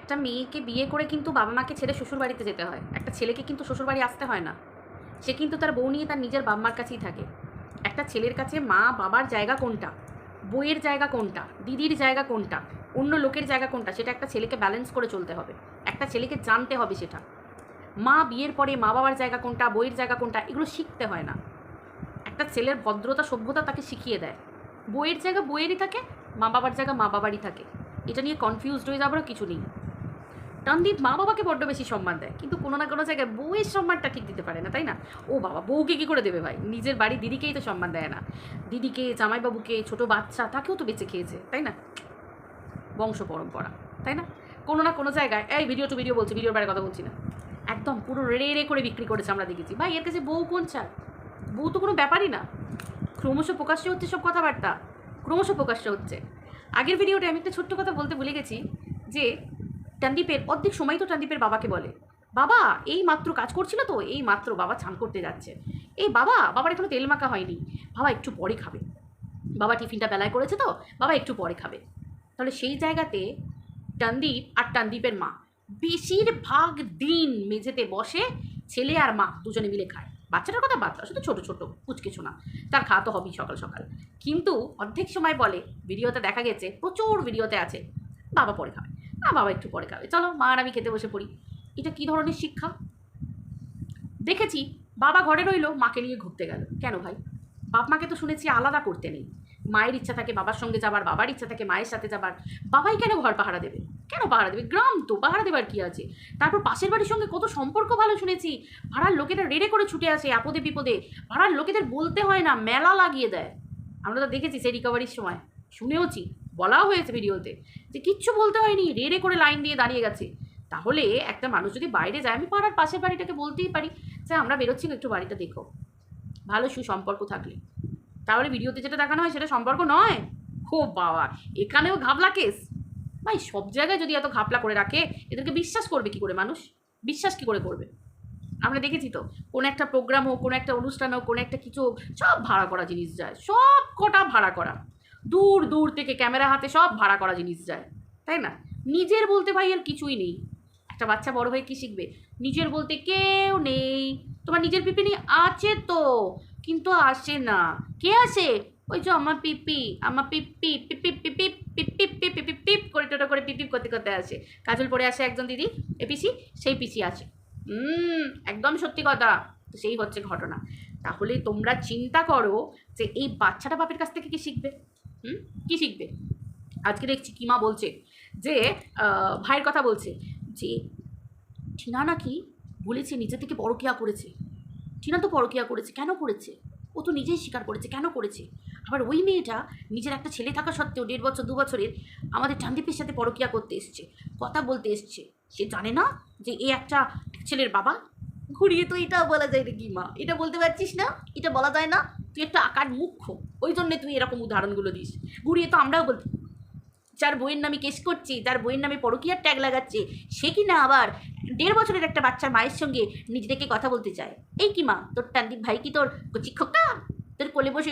একটা মেয়েকে বিয়ে করে কিন্তু বাবা মাকে ছেড়ে শ্বশুরবাড়িতে যেতে হয়, একটা ছেলেকে কিন্তু শ্বশুরবাড়ি আসতে হয় না। সে কিন্তু তার বউ নিয়ে তার নিজের বাবা মার কাছেই থাকে। একটা ছেলের কাছে মা বাবার জায়গা কোনটা, বইয়ের জায়গা কোনটা, দিদির জায়গা কোনটা, অন্য লোকের জায়গা কোনটা, সেটা একটা ছেলেকে ব্যালেন্স করে চলতে হবে। একটা ছেলেকে জানতে হবে সেটা। মা বিয়ের পরে মা বাবার জায়গা কোনটা, বইয়ের জায়গা কোনটা, এগুলো শিখতে হয় না। একটা ছেলের ভদ্রতা সভ্যতা তাকে শিখিয়ে দেয়। বইয়ের জায়গা বইয়েরই থাকে, মা বাবার জায়গা মা বাবারই থাকে। এটা নিয়ে কনফিউজড হয়ে যাবারও কিছু নেই। টানদীপ মা বাবাকে বড্ড বেশি সম্মান দেয়, কিন্তু কোনো না কোনো জায়গায় বউয়ের সম্মানটা ঠিক দিতে পারে না, তাই না? ও বাবা, বউকে কী করে দেবে ভাই? নিজের বাড়ি দিদিকেই তো সম্মান দেয় না। দিদিকে, জামাইবাবুকে, ছোটো বাচ্চা, তাকেও তো বেঁচে খেয়েছে, তাই না? বংশ পরম্পরা, তাই না? কোনো না কোনো জায়গায়, এই ভিডিও টু ভিডিও বলছি, ভিডিওর বাইরে কথা বলছি না, একদম পুরো রে রে করে বিক্রি করেছে, আমরা দেখেছি। ভাই এর কাছে বউ কোন চায়? বউ তো কোনো ব্যাপারই না। ক্রমশ প্রকাশ্য হচ্ছে সব কথাবার্তা, ক্রমশ প্রকাশ্য হচ্ছে। আগের ভিডিওতে আমি একটা ছোট্ট কথা বলতে ভুলে গেছি, যে টানদীপের অর্ধেক সময় তো টানদীপের বাবাকে বলে, বাবা এই মাত্র কাজ করছিল তো, এই মাত্র বাবা চান করতে যাচ্ছে, এই বাবার এখনো তেল মাখা হয়নি, বাবা একটু পরে খাবে, বাবা টিফিনটা বেলায় করেছে তো, বাবা একটু পরে খাবে। তাহলে সেই জায়গাতে টানদীপ আর টানদীপের মা বেশিরভাগ দিন মেঝেতে বসে ছেলে আর মা দুজনে মিলে খায়। বাচ্চাটার কথা বাচ্চা শুধু ছোটো ছোটো কুচকিছু না, তার খাওয়া তো হবেই সকাল সকাল। কিন্তু অর্ধেক সময় বলে, ভিডিওতে দেখা গেছে, প্রচুর ভিডিওতে আছে, বাবা পরে খাবে, বাবা একটু পরে খাবে, চলো মা আর আমি খেতে বসে পড়ি। এটা কী ধরনের শিক্ষা? দেখেছি বাবা ঘরে রইলো, মাকে নিয়ে ঘুরতে গেল। কেন ভাই? বাপ মাকে তো শুনেছি আলাদা করতে নেই। মায়ের ইচ্ছা থাকে বাবার সঙ্গে যাবার, বাবার ইচ্ছা থাকে মায়ের সাথে যাবার। বাবাই কেন ঘর পাহারা দেবে? কেন পাহারা দেবে? গ্রাম তো, পাহারা দেবার কী আছে? তারপর পাশের বাড়ির সঙ্গে কত সম্পর্ক ভালো শুনেছি, ভাড়ার লোকেরা রেড়ে করে ছুটে আসে আপদে বিপদে, ভাড়ার লোকেদের বলতে হয় না, মেলা লাগিয়ে দেয়। আমরা তো দেখেছি সেই রিকভারির সময়, শুনেওছি, বলাও হয়েছে ভিডিওতে, যে কিচ্ছু বলতে হয়নি, রেড়ে করে লাইন দিয়ে দাঁড়িয়ে গেছে। তাহলে একটা মানুষ যদি বাইরে যায়, আমি পাড়ার পাশের বাড়িটাকে বলতেই পারি যে আমরা বেরোচ্ছি, একটু বাড়িটা দেখো, ভালো সুসম্পর্ক থাকলে। তাহলে ভিডিওতে যেটা দেখানো হয় সেটা সম্পর্ক নয়। ও বাবা, এখানেও ঘাবলা কেস। ভাই সব জায়গায় যদি এত ঘাপলা করে রাখে, এদেরকে বিশ্বাস করবে কি করে মানুষ? বিশ্বাস কি করে করবে? আমরা দেখেছি তো, কোনো একটা প্রোগ্রাম হোক, কোনো একটা অনুষ্ঠান হোক, কোনো একটা কিছু হোক, সব ভাড়া করা জিনিস যায়, সব কটা ভাড়া করা, দূর দূর থেকে ক্যামেরা হাতে সব ভাড়া করা জিনিস যায়, তাই না? নিজের বলতে ভাই আর কিছুই নেই। একটা বাচ্চা বড় হয়ে কী শিখবে? নিজের বলতে কেউ নেই। তোমার নিজের পিপিনি আছে তো, কিন্তু আসে না। কে আসে? ওই যে আমার পিপি, আমার পিপি, পিপি পিপি পিপি পিপি পিপ করে টোটো করে পিপিপ করতে করতে আসে। কাজল পরে আসে একজন দিদি, এ পিসি, সেই পিসি আসে। একদম সত্যি কথা। তো সেই হচ্ছে ঘটনা। তাহলে তোমরা চিন্তা করো যে এই বাচ্চাটা বাপের কাছ থেকে কী শিখবে? কী শিখবে? আজকে দেখছি কিমা বলছে যে ভাইয়ের কথা বলছে যে টিনা নাকি বলেছে নিজে থেকে পরকিয়া করেছে। টিনা তো পরকিয়া করেছে, কেন করেছে? ও তো নিজেই স্বীকার করেছে কেন করেছে। আবার ওই মেয়েটা নিজের একটা ছেলে থাকা সত্ত্বেও 1.5 বছর 2 বছরের আমাদের টানদীপের সাথে পরকিয়া করতে এসছে, কথা বলতে এসছে। সে জানে না যে এ একটা ছেলের বাবা? ঘুরিয়ে তো এটাও বলা যায় রে কি মা, এটা বলতে পারছিস না? এটা বলা যায় না? তুই একটা আকার মুখ্য, ওই জন্যে তুই এরকম উদাহরণগুলো দিস। ঘুরিয়ে তো আমরাও বলতে, যার বইয়ের নামে কেস করছি, যার বইয়ের নামে পরকীয়ার ট্যাগ লাগাচ্ছে, সে কি না আবার 1.5 বছরের একটা বাচ্চার মায়ের সঙ্গে নিজেকে কথা বলতে চায়। এই কি মা, তোর টানদীপ ভাই কি তোর শিক্ষকটা? তোর কোলে বসে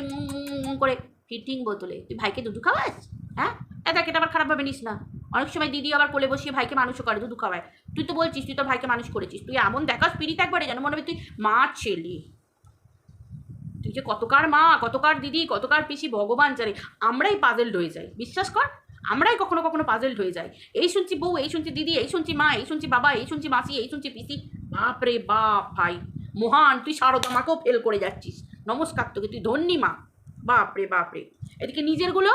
করে ফিটিং বোতলে তুই ভাইকে দুধু খাওয়াস? হ্যাঁ, দেখ এটা আবার খারাপভাবে নিস না। অনেক সময় দিদি আবার কোলে বসিয়ে ভাইকে মানুষও করে, দুধু খাওয়ায়। তুই তো বলছিস তুই তোর ভাইকে মানুষ করেছিস, তুই এমন দেখাস পিড়িত একবারে যেন মনে হবে তুই মা ছেলে। তুই যে কতকার মা, কতকার দিদি, কতকার পিসি, ভগবান জানে। আমরাই পাজেলড হয়ে যাই, বিশ্বাস কর। আমরাই কখনো কখনো পাজেলড হয়ে যাই। এই শুনছি বউ, এই শুনছি দিদি, এই শুনছি মা, এই শুনছি বাবা, এই শুনছি মাসি, এই শুনছি পিসি। বাপ রে বাপ ভাই মহান, তুই শারদা মাকেও ফেল করে যাচ্ছিস। নমস্কার তোকে, তুই ধন্যী মা। বাপ রে বাপ রে। এদিকে নিজেরগুলো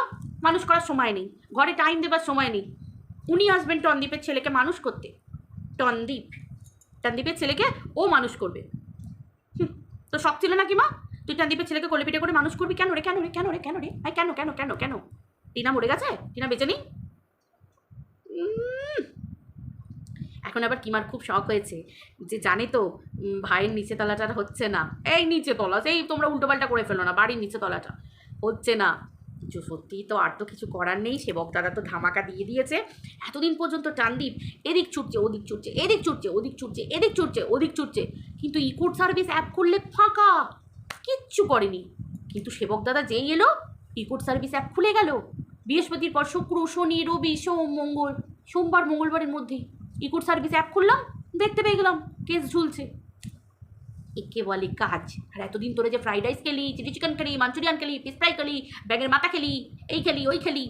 মানুষ করার সময় নেই, ঘরে টাইম দেবার সময় নেই। উনি আসবেন টনদীপের ছেলেকে মানুষ করতে। টনদীপের ছেলেকে ও মানুষ করবে। তো শখ ছিল নাকি মা তুই টানদীপের ছেলেকে কোলে পিঠে করে মানুষ করবি? কেন রে, কেন রে, কেন রে, কেন রে? হ্যাঁ কেন কেন কেন কেন? টিনা মরে গেছে? টিনা বেঁচে নেই? এখন আবার কিমার খুব শখ হয়েছে যে জানে তো ভাইয়ের নিচে তলাটা হচ্ছে না। এই নিচে তলা, সেই তোমরা উল্টোপাল্টা করে ফেলো না, বাড়ির নিচে তলাটা হচ্ছে না। কিছু সত্যিই তো আর তো কিছু করার নেই, সেবক দাদা তো ধামাকা দিয়ে দিয়েছে। এতদিন পর্যন্ত টানদীপ এদিক ছুটছে ওদিক ছুটছে, এদিক ছুটছে ওদিক ছুটছে, এদিক ছুটছে ওদিক ছুটছে, কিন্তু ইকোড সার্ভিস অ্যাপ করলে ফাঁকা, কিচ্ছু করেনি। কিন্তু সেবক দাদা যেই এলো ইকোড সার্ভিস অ্যাপ খুলে গেল। বৃহস্পতির পর শুক্র, শনি, রবি, সোম, মঙ্গল সোমবার মঙ্গলবারের মধ্যেই ইকুর সার্ভিস অ্যাপ খুললাম, দেখতে পেয়ে গেলাম কেস ঝুলছে। একে বলে কাজ। আর এতদিন তোরে যে ফ্রাইড রাইস খেলি, চিলি চিকেন খেলি, মাঞ্চুরিয়ান খেলি, ফিশ ফ্রাই খেলি, ব্যাঙের মাথা খেলি, এই খেলি ওই খেলি,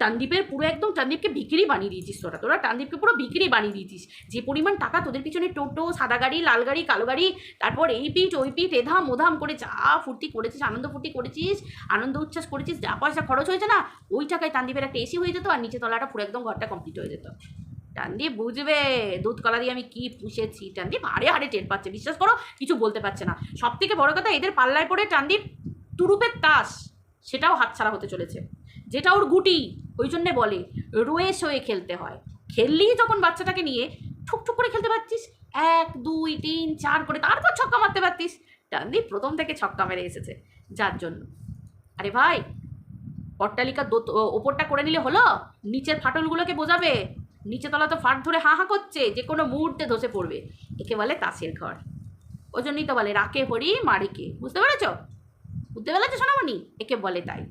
টানদীপের পুরো একদম টানদীপকে বিক্রি বানিয়ে দিয়েছিস তোরা টানদীপকে পুরো বিক্রি বানিয়ে দিয়েছিস। যে পরিমাণ টাকা তোদের পিছনে টোটো, সাদা গাড়ি, লাল গাড়ি, কালো গাড়ি, তারপর এই পিঠ ওই পিঠ এধাম ওধাম করে যা ফুর্তি করেছিস, আনন্দ ফুর্তি করেছিস, আনন্দ উচ্ছ্বাস করেছিস, যা পয়সা খরচ হয়েছে না, ওই টাকায় টানদীপের একটা এসি হয়ে যেত আর নিচে তলাটা পুরো একদম ঘরটা কমপ্লিট হয়ে যেত। টানদীপ বুঝবে দুধ কলা দিয়ে আমি কি পুষেছি। টানদীপ হাড়ে হাড়ে টের পাচ্ছে, বিশ্বাস করো কিছু বলতে পারছে না। সব থেকে বড় কথা, এদের পাল্লায় পড়ে টানদীপ তুরুপের তাস সেটাও হাতছাড়া হতে চলেছে। যেটা ওর গুটি, ওই জন্যে বলে রোয়েস হয়ে খেলতে হয়। খেললেই যখন বাচ্চাটাকে নিয়ে ঠুকঠুক করে খেলতে পারছিস, 1 2 3 4 করে, তারপর ছক্কা মারতে পারতিস। টানদীপ প্রথম থেকে ছক্কা মেরে এসেছে যার জন্য। আরে ভাই, অট্টালিকার ওপরটা করে নিলে হলো, নিচের ফাটলগুলোকে বোঝাবে। নিচে তলা তো ফাট ধরে হাঁ হাঁ করছে, যে কোনো মুহূর্তে ধসে পড়বে। একে বলে তাসের ঘর। ওই জন্যই তো বলে রাকে হরি মারিকে। বুঝতে পেরেছ? বুঝতে পেরেছো সোনামণি? একে বলে তাই।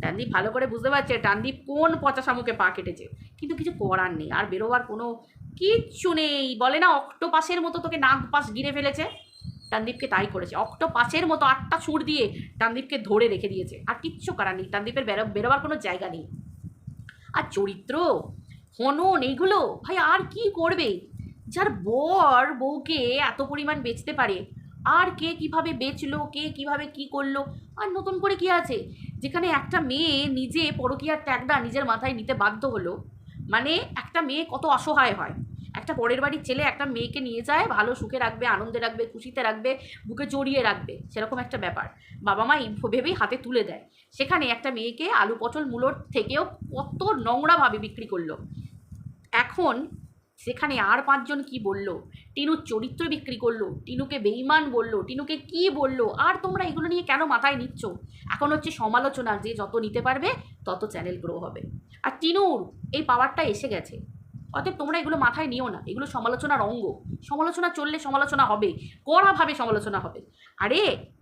টানদীপ ভালো করে বুঝতে পারছে টানদীপ কোন পচা শামুকে পা কেটেছে, কিন্তু কিছু করার নেই, আর বেরোবার কোনো কিচ্ছু নেই। বলে না অক্টোপাসের মতো তোকে নাক পাশ গিরে ফেলেছে, টানদীপকে তাই করেছে। অক্টোপাসের মতো 8টা সুর দিয়ে টানদীপকে ধরে রেখে দিয়েছে, আর কিচ্ছু করার নেই। টানদীপের বেরোবার কোনো জায়গা নেই। আর চরিত্র, হনন, এইগুলো ভাই আর কি করবে? যার বর বউকে এত পরিমাণ বেচতে পারে, আর কে কিভাবে বেচলো, কে কিভাবে কি করলো, আর নতুন করে কি আছে? যেখানে একটা মেয়ে নিজে পরকীয়ার ট্যাগটা নিজের মাথায় নিতে বাধ্য হলো। মানে একটা মেয়ে কত অসহায় হয়। একটা পরের বাড়ির ছেলে একটা মেয়েকে নিয়ে যায়, ভালো সুখে রাখবে, আনন্দে রাখবে, খুশিতে রাখবে, বুকে জড়িয়ে রাখবে, সেরকম একটা ব্যাপার বাবা মা ভেবেই হাতে তুলে দেয়। সেখানে একটা মেয়েকে আলু পটল মূলোর থেকেও কত নোংরাভাবে বিক্রি করলো। এখন সেখানে আর 5 জন কি বললো, টিনুর চরিত্র বিক্রি করলো, টিনুকে বেঈমান বললো, টিনুকে কি বললো, আর তোমরা এগুলো নিয়ে কেন মাথায় নিচ্ছ? এখন হচ্ছে সমালোচনা, যে যত নিতে পারবে তত চ্যানেল গ্রো হবে। আর টিনুর এই পাওয়ারটা এসে গেছে, অতএব তোমরা এগুলো মাথায় নিও না। এগুলো সমালোচনার অঙ্গ। সমালোচনা চললে সমালোচনা হবে, কড়াভাবে সমালোচনা হবে। আরে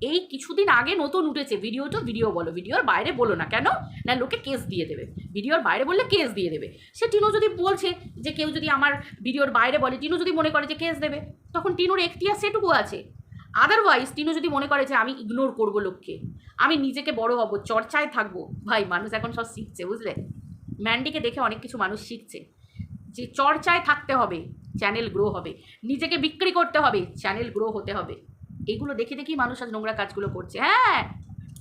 এই কিছুদিন আগে নতুন উঠেছে, ভিডিও বলো, ভিডিওর বাইরে বলো না। কেন না? লোকে কেস দিয়ে দেবে। ভিডিওর বাইরে বললে কেস দিয়ে দেবে। সে টিনু যদি বলছে যে কেউ যদি আমার ভিডিওর বাইরে বলে, টিনু যদি মনে করে যে কেস দেবে, তখন টিনুর এখতিয়ার সেটুকু আছে। আদারওয়াইজ টিনু যদি মনে করে যে আমি ইগনোর করবো লোককে, আমি নিজেকে বড় হবো, চর্চায় থাকবো, ভাই মানুষ এখন সব শিখছে, বুঝলে? ম্যান্ডিকে দেখে অনেক কিছু মানুষ শিখছে যে চর্চায় থাকতে হবে, চ্যানেল গ্রো হবে, নিজেকে বিক্রি করতে হবে, চ্যানেল গ্রো হতে হবে। এগুলো দেখে দেখেই মানুষ আজ নোংরা কাজগুলো করছে। হ্যাঁ,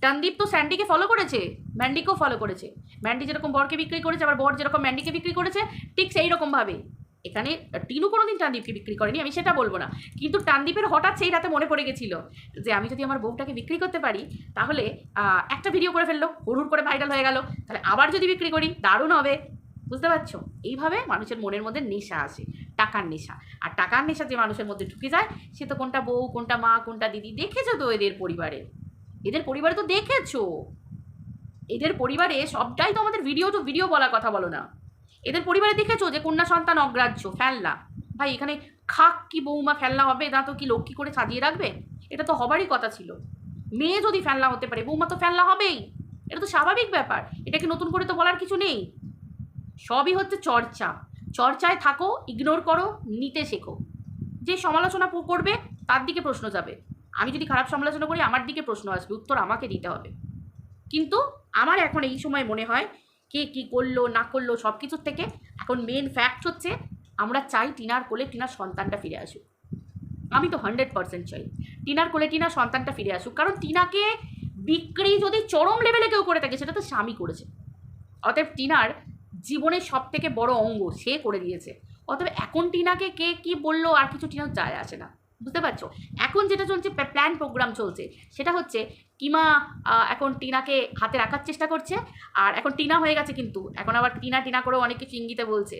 টানদীপ তো স্যান্ডিকে ফলো করেছে, ম্যান্ডিকেও ফলো করেছে। ম্যান্ডি যেরকম বরকে বিক্রি করেছে, আবার বর যেরকম ম্যান্ডিকে বিক্রি করেছে, ঠিক সেই রকমভাবে এখানে টিনু কোনোদিন টানদীপকে বিক্রি করেনি, আমি সেটা বলবো না। কিন্তু টানদীপের হঠাৎ সেই রাতে মনে পড়ে গেছিল যে আমি যদি আমার বউটাকে বিক্রি করতে পারি, তাহলে একটা ভিডিও করে ফেললো, হুড় করে ভাইরাল হয়ে গেল, তাহলে আবার যদি বিক্রি করি দারুণ হবে। বুঝতে পারছো? এইভাবে মানুষের মনের মধ্যে নেশা আসে, টাকার নেশা। আর টাকার নেশা যে মানুষের মধ্যে ঢুকে যায়, সে তো কোনটা বউ, কোনটা মা, কোনটা দিদি, দেখেছো তো এদের পরিবারে। এদের পরিবারে তো দেখেছো, এদের পরিবারে সবটাই তো আমাদের ভিডিও বলার কথা বলো না। এদের পরিবারে দেখেছো যে কন্যা সন্তান অগ্রাহ্য, ফেলনা। ভাই এখানে খাক কি বৌমা ফেলনা হবে? এটা তো কি লক্ষ্মী করে সাজিয়ে রাখবে? এটা তো হবারই কথা ছিল। মেয়ে যদি ফেলনা হতে পারে, বৌমা তো ফেলনা হবেই। এটা তো স্বাভাবিক ব্যাপার, এটাকে নতুন করে তো বলার কিছু নেই। সবই হচ্ছে চর্চা। চর্চায় থাকো, ইগনোর করো, নিতে শেখো। যে সমালোচনা করবে তার দিকে প্রশ্ন যাবে। আমি যদি খারাপ সমালোচনা করি, আমার দিকে প্রশ্ন আসবে, উত্তর আমাকে দিতে হবে। কিন্তু আমার এখন এই সময় মনে হয় কে কী করলো না করলো সব কিছুর থেকে এখন মেন ফ্যাক্ট হচ্ছে আমরা চাই টিনার কোলে টিনার সন্তানটা ফিরে আসুক। আমি তো 100% চাই টিনার কোলে টিনার সন্তানটা ফিরে আসুক। কারণ টিনাকে বিক্রি যদি চরম লেভেলে কেউ করে থাকে, সেটা তো স্বামী করেছে। অতএব টিনার জীবনের সব থেকে বড় অঙ্গ সে করে দিয়েছে। অতএব এখন টিনাকে কে কী বললো আর কিছু টিনার যায় আসে না। বুঝতে পারছো? এখন যেটা চলছে, প্ল্যান প্রোগ্রাম চলছে, সেটা হচ্ছে কিমা এখন টিনাকে হাতে রাখার চেষ্টা করছে। আর এখন টিনা হয়ে গেছে, কিন্তু এখন আবার টিনা করেও অনেক কিছু ইঙ্গিতে বলছে।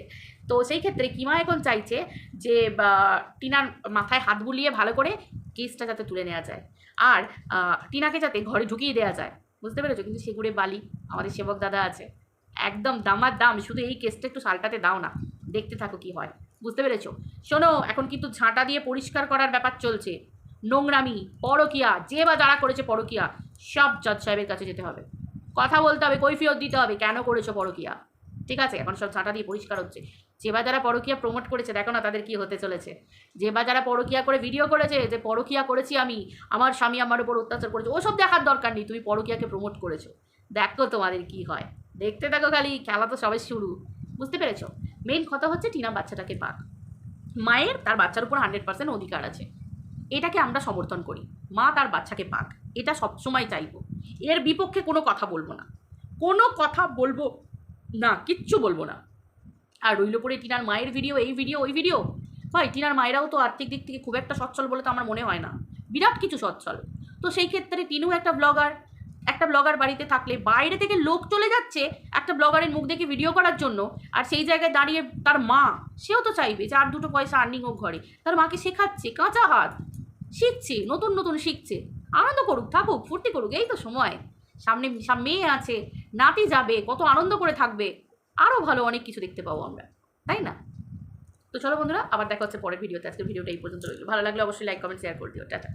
তো সেই ক্ষেত্রে কিমা এখন চাইছে যে টিনার মাথায় হাত বুলিয়ে ভালো করে কেসটা যাতে তুলে নেওয়া যায়, আর টিনাকে যাতে ঘরে ঢুকিয়ে দেওয়া যায়। বুঝতে পেরেছো? কিন্তু সেগুড়ে বালি আমাদের সেবক দাদা আছে, একদম দামার দাম। শুধু এই কেসটা একটু সালটাতে দাও না, দেখতে থাকো কি হয়। বুঝতে পেরেছো? শোনো, এখন কিন্তু ঝাঁটা দিয়ে পরিষ্কার করার ব্যাপার চলছে। নোংরামি, পরকিয়া, যে বা যারা করেছে পরকিয়া, সব জজ সাহেবের কাছে যেতে হবে, কথা বলতে হবে, কৈফিয়ত দিতে হবে কেন করেছো পরকিয়া। ঠিক আছে, এখন সব ঝাঁটা দিয়ে পরিষ্কার হচ্ছে। যে বা যারা পরকীয়া প্রমোট করেছে দেখো না তাদের কি হতে চলেছে। যে বা যারা পরকীয়া করে ভিডিও করেছে যে পরকীয়া করেছি আমি, আমার স্বামী আমার উপর অত্যাচার করেছে, ওসব দেখার দরকার নেই, তুমি পরকীয়াকে প্রমোট করেছো, দেখো তোমাদের কি হয়। দেখতে থাকো খালি, খেলা তো সবে শুরু। বুঝতে পেরেছো? মেন কথা হচ্ছে টিনা বাচ্চাটাকে পাক। মায়ের তার বাচ্চার উপর 100% অধিকার আছে, এটাকে আমরা সমর্থন করি। মা তার বাচ্চাকে পাক, এটা সবসময় চাইবো। এর বিপক্ষে কোনো কথা বলবো না, কোনো কথা বলবো না, কিচ্ছু বলবো না। আর রইল পরে টিনার মায়ের ভিডিও, এই ভিডিও ওই ভিডিও। ভাই টিনার মায়েরাও তো আর্থিক দিক থেকে খুব একটা সচ্ছল বলে তো আমার মনে হয় না, বিরাট কিছু সচ্ছল। তো সেই ক্ষেত্রে টিনু একটা ব্লগার, একটা ব্লগার বাড়িতে থাকলে বাইরে থেকে লোক চলে যাচ্ছে একটা ব্লগারের মুখ দেখে ভিডিও করার জন্য, আর সেই জায়গায় দাঁড়িয়ে তার মা, সেও তো চাইবে যে আর দুটো পয়সা আর্নিং হোক ঘরে। তার মাকে শেখাচ্ছে, কাঁচা হাত শিখছে, নতুন নতুন শিখছে। আনন্দ করুক, থাকুক, ফুর্তি করুক, এই তো সময়। সামনে মেয়ে আছে, নাতি যাবে, কত আনন্দ করে থাকবে, আরও ভালো অনেক কিছু দেখতে পাবো আমরা, তাই না? তো চলো বন্ধুরা, আবার দেখা হচ্ছে পরের ভিডিওতে। আজকের ভিডিওটা এই পর্যন্ত রইল। ভালো লাগলে অবশ্যই লাইক কমেন্ট শেয়ার করে দিও। টাটা।